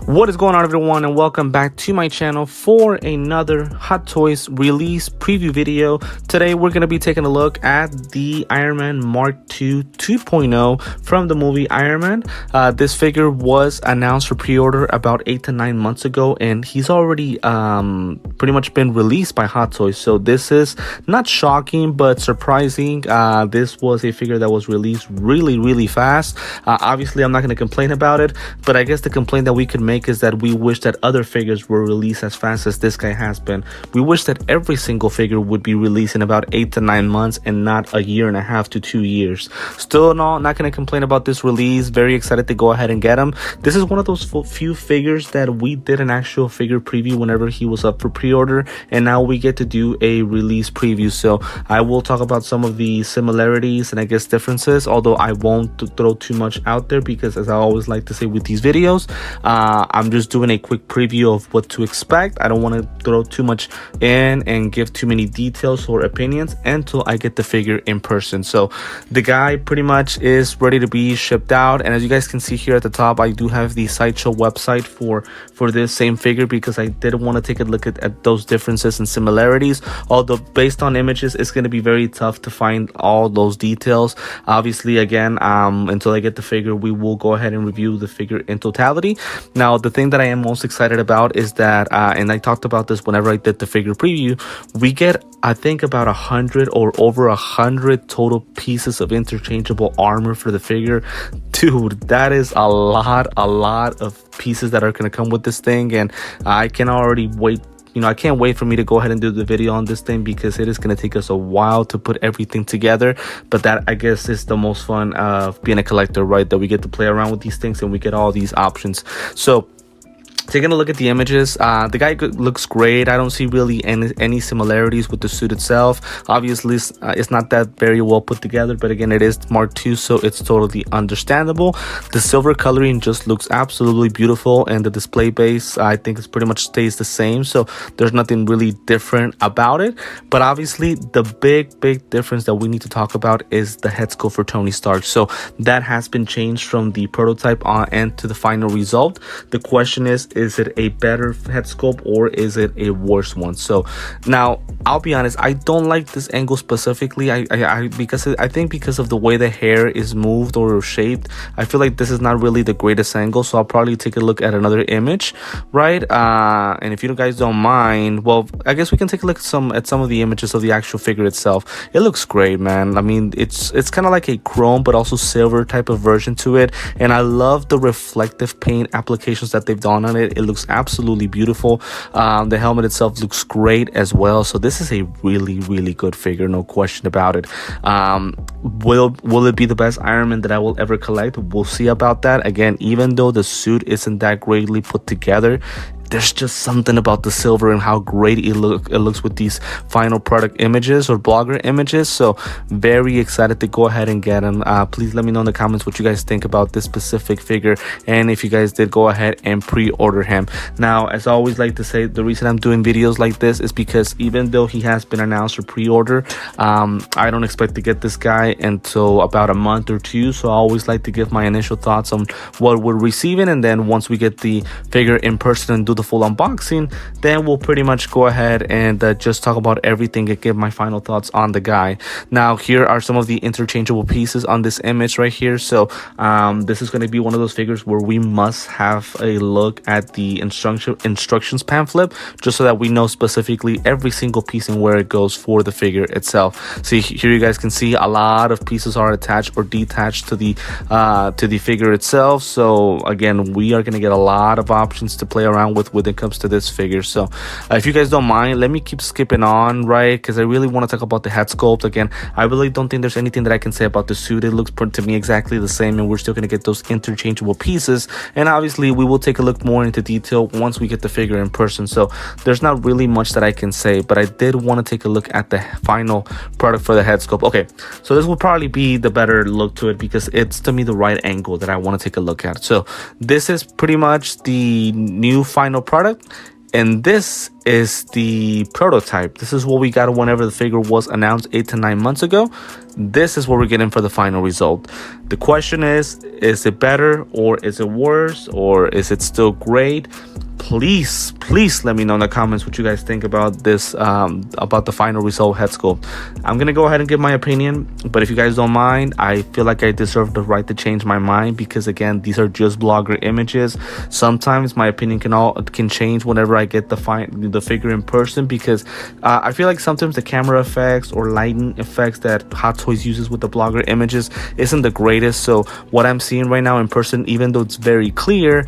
What is going on, everyone, and welcome back to my channel for another Hot Toys release preview video. Today we're going to be taking a look at the Iron Man Mark II 2.0 from the movie Iron Man. This figure was announced for pre-order about 8 to 9 months ago, and he's already pretty much been released by Hot Toys. So this is not shocking but surprising. This was a figure that was released really fast. Obviously I'm not going to complain about it, but I guess the complaint that we could make is that we wish that other figures were released as fast as this guy has been. We wish that every single figure would be released in about 8 to 9 months and not a year and a half to 2 years. Still not going to complain about this release. Very excited to go ahead and get him. This is one of those few figures that we did an actual figure preview whenever he was up for pre-order, and now we get to do a release preview. So I will talk about some of the similarities and I guess differences, although I won't throw too much out there because, as I always like to say with these videos, I'm just doing a quick preview of what to expect. I don't want to throw too much in and give too many details or opinions until I get the figure in person. So the guy pretty much is ready to be shipped out, and as you guys can see here at the top, I do have the Sideshow website for this same figure because I did want to take a look at those differences and similarities. Although based on images, it's going to be very tough to find all those details. Obviously, again, until I get the figure, we will go ahead and review the figure in totality. Now, the thing that I am most excited about is that, and I talked about this whenever I did the figure preview, we get, I think, about 100 or over 100 total pieces of interchangeable armor for the figure. Dude, that is a lot of pieces that are going to come with this thing, and I can already wait. I can't wait for me to go ahead and do the video on this thing because it is going to take us a while to put everything together. But that, I guess, is the most fun of being a collector, right? That we get to play around with these things and we get all these options. So taking a look at the images, the guy looks great. I don't see really any similarities with the suit itself. Obviously, it's not that very well put together, but again, it is Mark II, so it's totally understandable. The silver coloring just looks absolutely beautiful, and the display base, I think, is pretty much stays the same, so there's nothing really different about it. But obviously, the big difference that we need to talk about is the head sculpt for Tony Stark. So that has been changed from the prototype and to the final result. The question is it a better head sculpt or is it a worse one? So now I'll be honest, I don't like this angle specifically. Because I think because of the way the hair is moved or shaped, I feel like this is not really the greatest angle. So I'll probably take a look at another image, right? And if you guys don't mind, well, I guess we can take a look at some of the images of the actual figure itself. It looks great, man. I mean, it's kind of like a chrome but also silver type of version to it, and I love the reflective paint applications that they've done on it. It looks absolutely beautiful. The helmet itself looks great as well. So this is a really good figure, no question about it. Will it be the best Iron Man that I will ever collect? We'll see about that. Again, even though the suit isn't that greatly put together, there's just something about the silver and how great it looks with these final product images or blogger images. So very excited to go ahead and get him. Please let me know in the comments what you guys think about this specific figure, and if you guys did go ahead and pre-order him. Now, as I always like to say, the reason I'm doing videos like this is because even though he has been announced for pre-order, I don't expect to get this guy until about a month or two. So I always like to give my initial thoughts on what we're receiving, and then once we get the figure in person and do the full unboxing, then we'll pretty much go ahead and just talk about everything and give my final thoughts on the guy. Now, here are some of the interchangeable pieces on this image right here. So this is going to be one of those figures where we must have a look at the instructions pamphlet, just so that we know specifically every single piece and where it goes for the figure itself. See, here you guys can see a lot of pieces are attached or detached to the figure itself. So again, we are going to get a lot of options to play around with when it comes to this figure. So if you guys don't mind, let me keep skipping on, right? Because I really want to talk about the head sculpt. Again, I really don't think there's anything that I can say about the suit. It looks to me exactly the same, and we're still going to get those interchangeable pieces. And obviously we will take a look more into detail once we get the figure in person. So there's not really much that I can say, but I did want to take a look at the final product for the head sculpt. Okay, so this will probably be the better look to it because it's, to me, the right angle that I want to take a look at. So this is pretty much the new final product. And this is the prototype. This is what we got whenever the figure was announced 8 to 9 months ago. This is what we're getting for the final result. The question is it better or is it worse or is it still great? Please let me know in the comments what you guys think about this, about the final result head sculpt. I'm gonna go ahead and give my opinion, but if you guys don't mind, I feel like I deserve the right to change my mind, because again, these are just blogger images. Sometimes my opinion can change whenever I get the figure in person, because I feel like sometimes the camera effects or lighting effects that Hot Toys uses with the blogger images isn't the greatest. So what I'm seeing right now in person, even though it's very clear,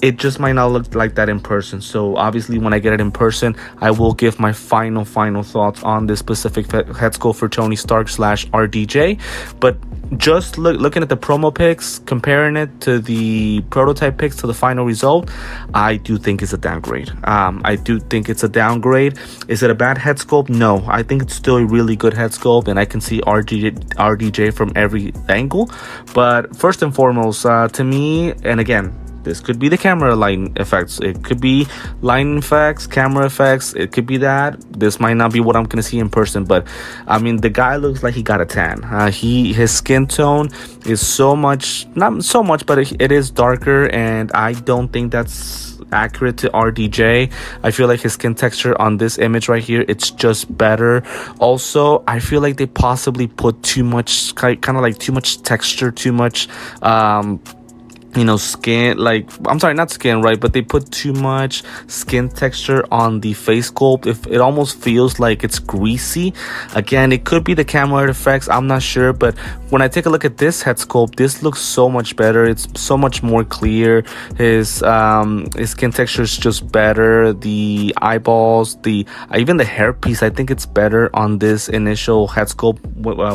it just might not look like that in person. So obviously when I get it in person, I will give my final thoughts on this specific head sculpt for Tony Stark / RDJ. But just looking at the promo pics, comparing it to the prototype pics to the final result, I do think it's a downgrade. I do think it's a downgrade. Is it a bad head sculpt? No, I think it's still a really good head sculpt, and I can see RDJ from every angle. But first and foremost, to me, and again, this could be the camera lighting effects, it could be lighting effects, camera effects, it could be that. This might not be what I'm gonna see in person, but I mean, the guy looks like he got a tan. His skin tone is not so much, but it is darker, and I don't think that's accurate to RDJ. I feel like his skin texture on this image right here, it's just better. Also, I feel like they possibly put too much, kind of like too much texture, too much skin, like, I'm sorry, not skin, right, but they put too much skin texture on the face sculpt. If it almost feels like it's greasy. Again, it could be the camera effects, I'm not sure, but when I take a look at this head sculpt, this looks so much better. It's so much more clear. His skin texture is just better. The eyeballs, even the hairpiece, I think it's better on this initial head sculpt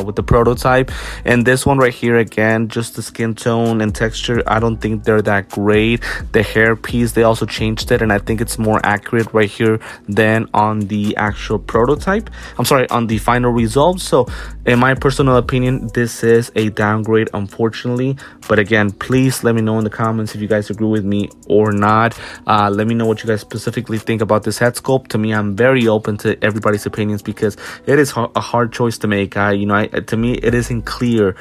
with the prototype. And this one right here, again, just the skin tone and texture, I don't think they're that great. The hair piece, they also changed it, and I think it's more accurate right here than on the actual prototype. I'm sorry, on the final result. So in my personal opinion, this is a downgrade, unfortunately. But again, please let me know in the comments if you guys agree with me or not. Let me know what you guys specifically think about this head sculpt. To me, I'm very open to everybody's opinions, because it is a hard choice to make. To me, it isn't clear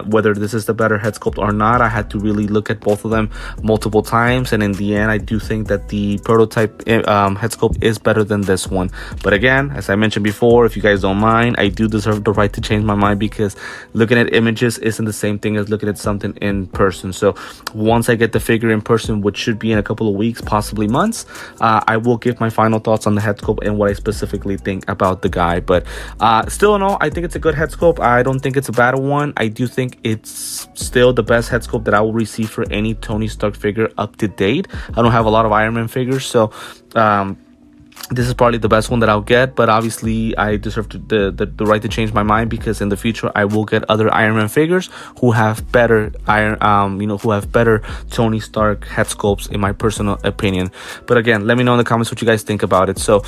whether this is the better head sculpt or not. I had to really look at both of them multiple times, and in the end, I do think that the prototype head sculpt is better than this one. But again, as I mentioned before, if you guys don't mind, I do deserve the right to change my mind, because looking at images isn't the same thing as looking at something in person. So once I get the figure in person, which should be in a couple of weeks, possibly months, I will give my final thoughts on the head sculpt and what I specifically think about the guy. But still in all, I think it's a good head sculpt. I don't think it's a bad one. I do think it's still the best head sculpt that I will receive for any Tony Stark figure up to date. I don't have a lot of Iron Man figures, so this is probably the best one that I'll get. But obviously I deserve the right to change my mind, because in the future I will get other Iron Man figures who have better Tony Stark head sculpts, in my personal opinion. But again, let me know in the comments what you guys think about it. So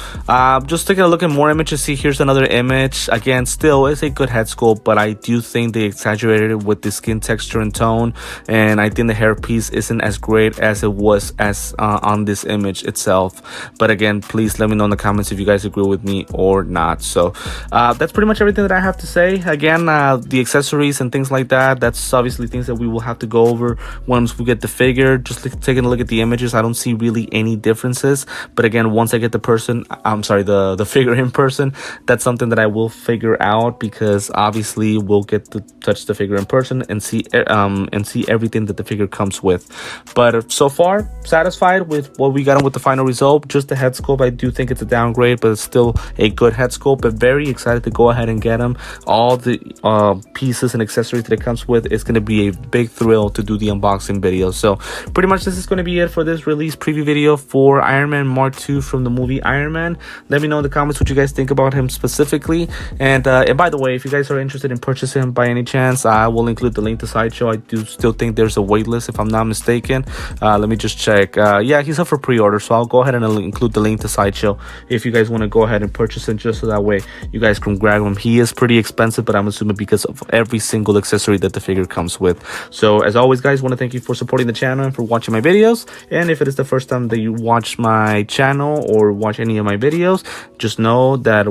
just taking a look at more images. See, here's another image. Again, still it's a good head sculpt, but I do think they exaggerated it with the skin texture and tone, and I think the hair piece isn't as great as it was on this image itself. But again, please let me know in the comments if you guys agree with me or not. So that's pretty much everything that I have to say. Again, the accessories and things like that, that's obviously things that we will have to go over once we get the figure. Just taking a look at the images, I don't see really any differences. But again, once I get the figure in person, that's something that I will figure out, because obviously we'll get to touch the figure in person and see everything that the figure comes with. But so far, satisfied with what we got with the final result. Just the head sculpt, I do think it's a downgrade, but it's still a good head sculpt. But very excited to go ahead and get them. All the pieces and accessories that it comes with, it's going to be a big thrill to do the unboxing video. So pretty much this is going to be it for this release preview video for Iron Man Mark II from the movie Iron Man. Let me know in the comments what you guys think about him specifically. And by the way, if you guys are interested in purchasing him by any chance, I will include the link to Sideshow. I do still think there's a wait list, if I'm not mistaken. Let me just check. Yeah, he's up for pre-order, so I'll go ahead and include the link to Sideshow show if you guys want to go ahead and purchase him, just so that way you guys can grab him. He is pretty expensive, but I'm assuming because of every single accessory that the figure comes with. So as always, guys, want to thank you for supporting the channel and for watching my videos. And if it is the first time that you watch my channel or watch any of my videos, just know that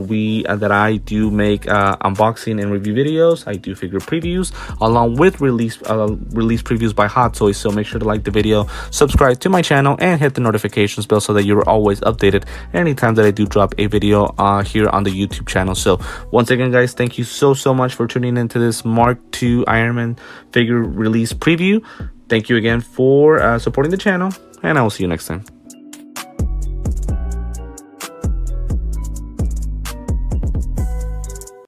I do make unboxing and review videos. I do figure previews along with release previews by Hot Toys. So make sure to like the video, subscribe to my channel, and hit the notifications bell so that you're always updated anytime that I do drop a video here on the YouTube channel. So once again, guys, thank you so much for tuning into this Mark II Iron Man figure release preview. Thank you again for supporting the channel, and I will see you next time.